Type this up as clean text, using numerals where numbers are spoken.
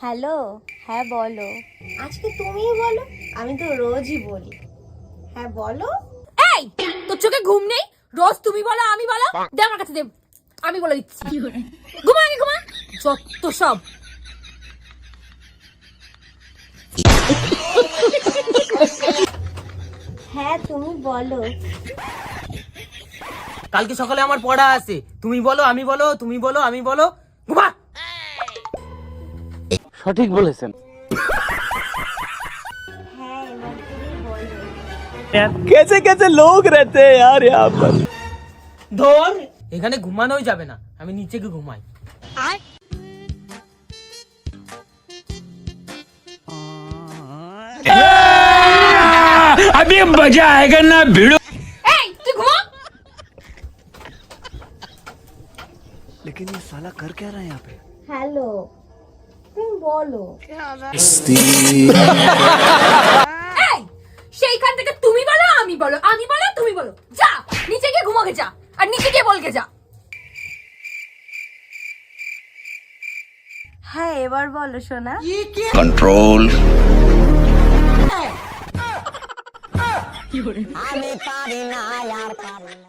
Hello, হ্যাঁ বলো। আজকে তুমিই বলো, আমি তো রোজই বলি। হ্যাঁ বলো। এই তোর চোখে ঘুম নেই? রোজ তুমি বলো আমি বলো। দে আমার কাছে দে, আমি বলে দিচ্ছি। ঘুমা আগে ঘুমা, যত সব। হ্যাঁ তুমি বলো। কালকে সকালে আমার পড়া আছে, তুমি বলো আমি বলো, তুমি বলো আমি বলো। ঘুমা। সঠিক বলেছেন। হ্যাঁ এবার তুমি বলো। कैसे कैसे लोग रहते हैं यार यहाँ पर। ধর, এখানে ঘুমানোই যাবে না, আমি নিচে গিয়ে ঘুমাই। अभी मजा आएगा ना भिड़ो। এই তুই ঘুমা। लेकिन ये साला कर क्या रहा है यहाँ पे? হ্যালো তুমি বলো। এই সেইখান থেকে তুমি বলো আমি বলো, আমি বলো তুমি বলো। যা নিচে গিয়ে ঘুমাকে যা, আর নিচে গিয়ে বলকে যা। হ্যাঁ এবার বলো সোনা। कंट्रोल। আমি পারি না আর পারি না।